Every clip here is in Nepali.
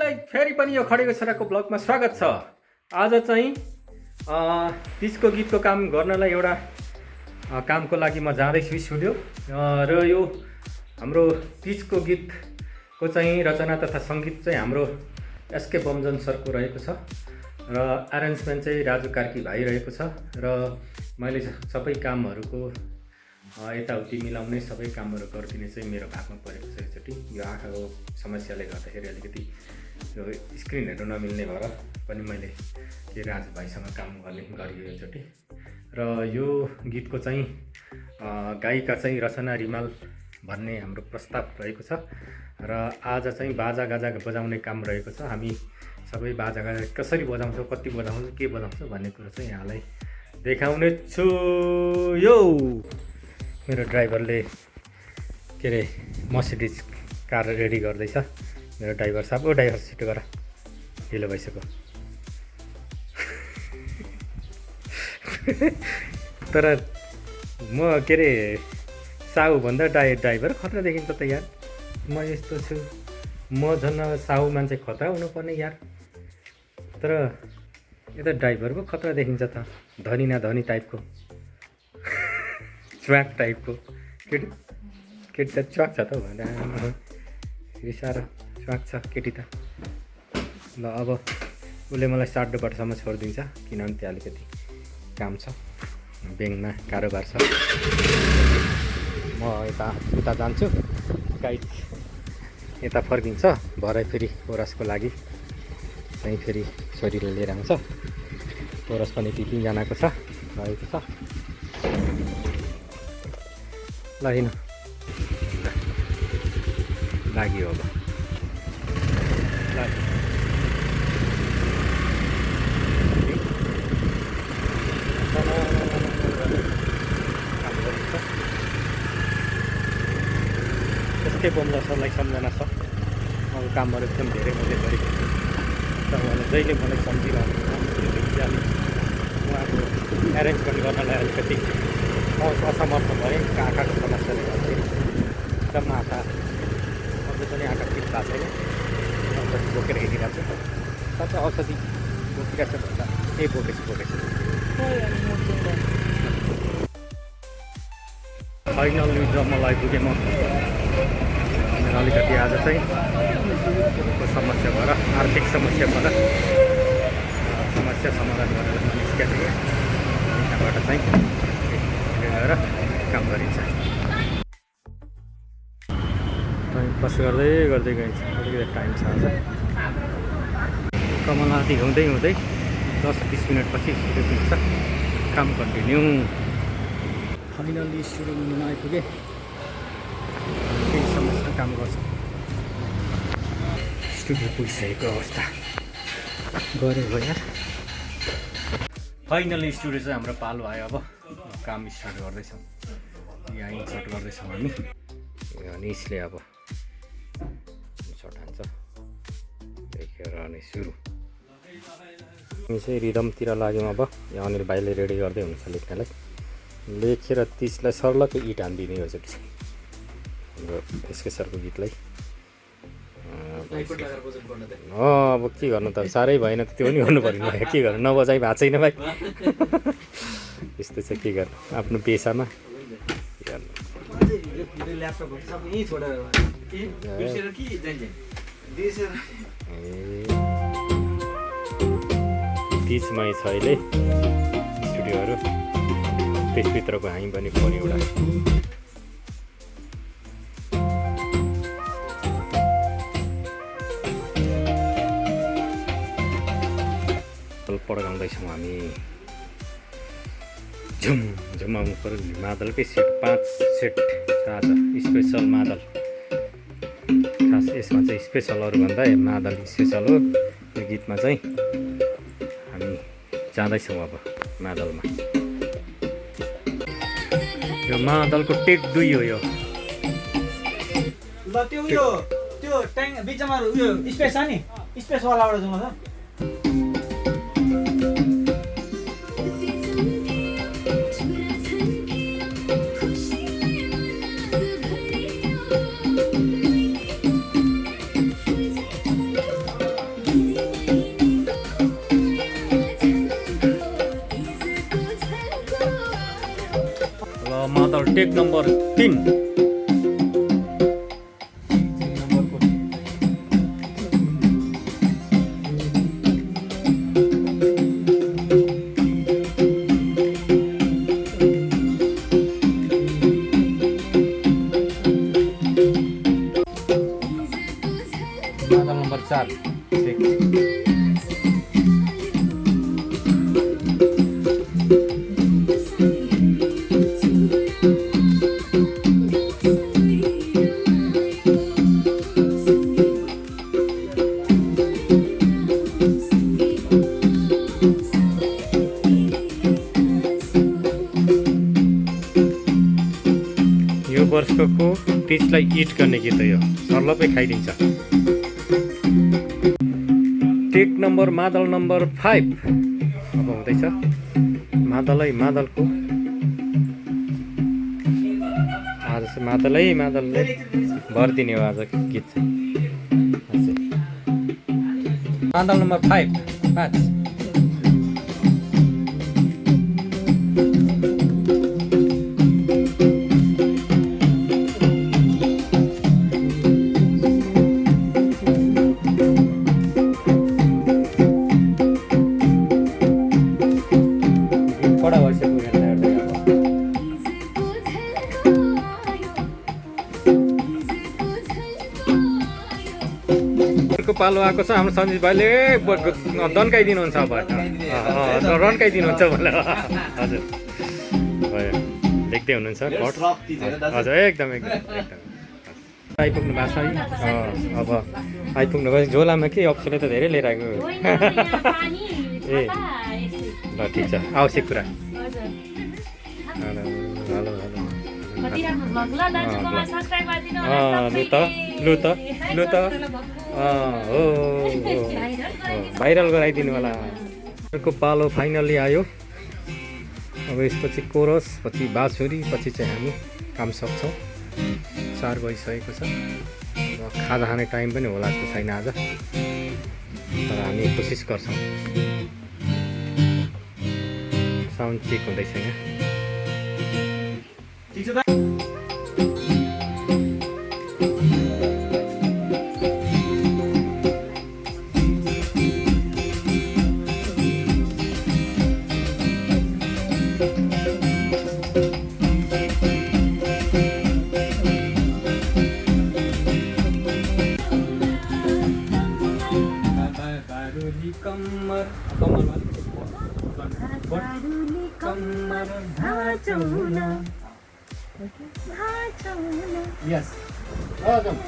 सबैलाई फेरि पनि यो खडेको छोराको ब्लगमा स्वागत छ। आज चाहिँ तिजको गीतको काम गर्नलाई एउटा कामको लागि म जाँदैछु स्टुडियो र यो हाम्रो तिजको गीतको चाहिँ रचना तथा सङ्गीत चाहिँ हाम्रो एसके बमजन सरको रहेको छ र एरेन्जमेन्ट चाहिँ राजु कार्की भाइ रहेको छ र मैले सबै कामहरूको यताउति मिलाउने सबै कामहरू गरिदिने चाहिँ मेरो भागमा परेको छ। एकचोटि यो आँखाको समस्याले गर्दाखेरि अलिकति यो स्क्रिन हेर्नु नमिल्ने भएर पनि मैले के राजु भाइसँग काम गरियो एकचोटि। र यो गीतको चाहिँ गायिका चाहिँ रचना रिमाल भन्ने हाम्रो प्रस्ताव रहेको छ र आज चाहिँ बाजा गाजा बजाउने काम रहेको छ। हामी सबै बाजा गाजा कसरी बजाउँछौँ, कति बजाउँछौँ, के बजाउँछौँ भन्ने कुरो चाहिँ यहाँलाई देखाउने छु। यो मेरो ड्राइभरले के अरे मर्सिडिज कार रेडी गर्दैछ। मेरो ड्राइभर साहब, ओ ड्राइभर छिटो गर, ढिलो भइसक्यो। तर म के अरे साहुभन्दा ड्राइभर खतरा देखिन्छ त यार। म यस्तो छु, म झन् साहु मान्छे खतरा हुनुपर्ने यार। तर यता ड्राइभर पो खतरा देखिन्छ त, धनी न धनी टाइपको, च्वाक टाइपको केटी त च्वाक छ त भनेर रिसाएर च्वाक छ केटी त। ल अब उसले मलाई 7:30 बजेसम्म छोडिदिन्छ किनभने त्यहाँ अलिकति काम छ, ब्याङ्कमा कारोबार छ। म उता जान्छु, गाइड यता फर्किन्छ भरे फेरि पोरसको लागि चाहिँ फेरि छोरीले लिएर आउँछ। पोरस पनि 3जनाको छ रहेको छ। ल हिँड लाग्यो अब त्यस्तै बमला सरलाई सम्झना छ। अब कामहरू एकदम धेरै मैले गरेको छु र उहाँले जहिले मलाई सम्झिरहनु उहाँको एरेन्जमेन्ट गर्नलाई अलिकति असमर्थ भएँ आँखाको समस्याले गर्दाखेरि। एकदम आँखा अझै पनि आँखा ठिक भएको छैन, औषधि बोकेर हिँडिरहेको छु। साँच्चै औषधि बोकिरहेको छ भन्दा बोकेछु। फाइनल्ली जम्मलाई पुगेँ म। मेरो अलिकति आज चाहिँ समस्या भएर, आर्थिक समस्या भएर समस्या समाधान गरेर निस्केको थिएँ। त्यहाँबाट चाहिँ गएर काम गरिन्छ। टाइम पास गर्दै गइन्छ। अलिकति टाइम छ आज। कमलादी हुँदै 10-20 मिनटपछि सुरु हुन्छ, काम कन्टिन्यू। फाइनल्ली सुरु हुन आइपुगेँ। केही समस्या काम गर्छ। स्टुडियो पुगिसकेको अवस्था गऱ्यो भयो यार। फाइनल्ली स्टुडियो चाहिँ हाम्रो पालो आयो। अब काम स्टार्ट गर्दैछौँ, यहाँ इन्सर्ट गर्दैछौँ हामी। अनि यसले अब इन्सर्ट हान्छ, देखेर अनि सुरु। हामी चाहिँ रिदमतिर लाग्यौँ। अब यहाँ अनिल भाइले रेडी गर्दै हुनुहुन्छ लेख्नलाई। लेखेर 30लाई सर्लकै इट हानिदिने हो चाहिँ हाम्रो एसके सरको गीतलाई। अब के गर्नु त, साह्रै भएन त, त्यो पनि गर्नु पऱ्यो। के गर्नु, नबजाइ भएको छैन भाइ। यस्तो चाहिँ के गर्नु, आफ्नो पेसामा तिजमै छ अहिले स्टुडियोहरू। त्यसभित्रको हामी पनि फोन एउटा पड्काउँदैछौँ हामी। झुम आउनु पऱ्यो। मादलकै सेट 5 सेट आज स्पेसल मादल। खास यसमा चाहिँ स्पेसलहरू भन्दा मादल स्पेसल हो। यो गीतमा चाहिँ हामी जाँदैछौँ अब मादलमा। यो मादलको टेक 2 हो यो। त्यो ट्याङ बिचमा उयो स्पेस छ नि, स्पेसवालाबाट जाउँ त। टेक नम्बर 3 मादल नम्बर 4 यो वर्षको तिजलाई इट गर्ने गीत हो यो सर्लपै खाइदिन्छ टेक नम्बर मादल नम्बर 5 अब हुँदैछ मादलको आज चाहिँ मादलले भरिदिने हो आज गीत चाहिँ मादल नम्बर 5 पालो आएको छ हाम्रो सञ्जीव भाइले दन्काइदिनुहुन्छ अब रन्काइदिनुहुन्छ मलाई हजुर भयो देख्दै हुनुहुन्छ हजुर एकदम आइपुग्नु भएको छ है अब आइपुग्नु भयो झोलामा के अप्सले त धेरै लिएर आएको ए ल ठिक छ आवश्यक कुरा हेलो लु त हो भाइरल गराइदिनु होला अर्को पालो फाइनली आयो अब यसपछि कोरस पछि बाँसुरी पछि चाहिँ हामी काम सक्छौँ 4 बजिसकेको छ र खाजा खाने टाइम पनि होला जस्तो छैन आज तर हामी कोसिस गर्छौँ साउन्ड चेक हुँदैछ यहाँ Yes. Welcome.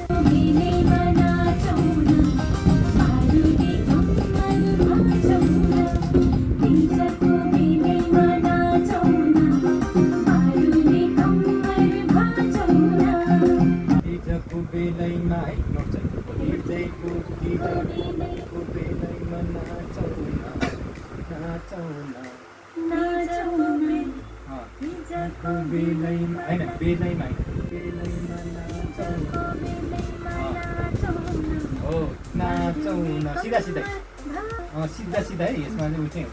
सीधा है यसमा चाहिँ उठ्ने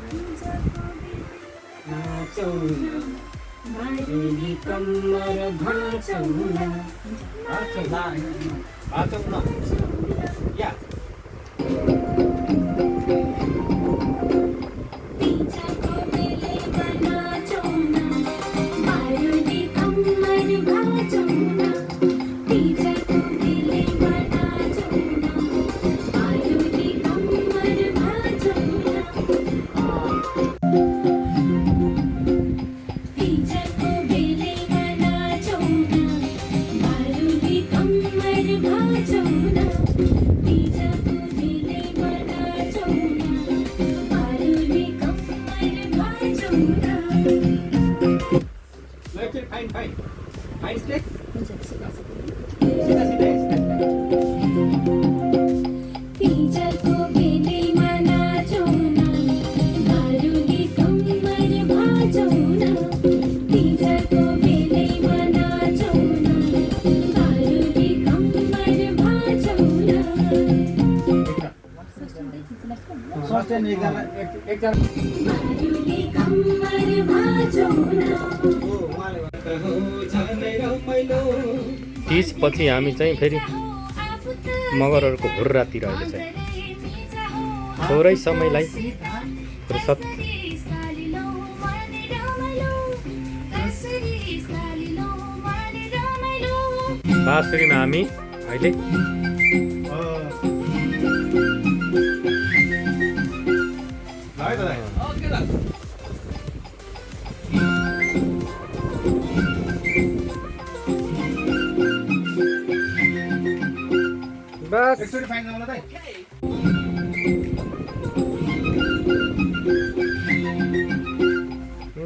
Fine stick? त्यसपछि हामी चाहिँ फेरि मगरहरूको हुर्रातिर अहिले चाहिँ थोरै समयलाई फुर्सद बाँसुरीमा हामी अहिले बस एकचोटि फाइन गर्नु त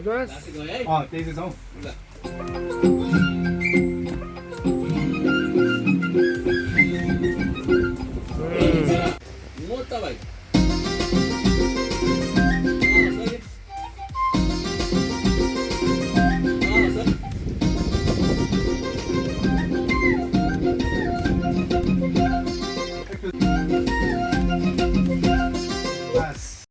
बस त्यही चाहिँ छौ मोटा भाइ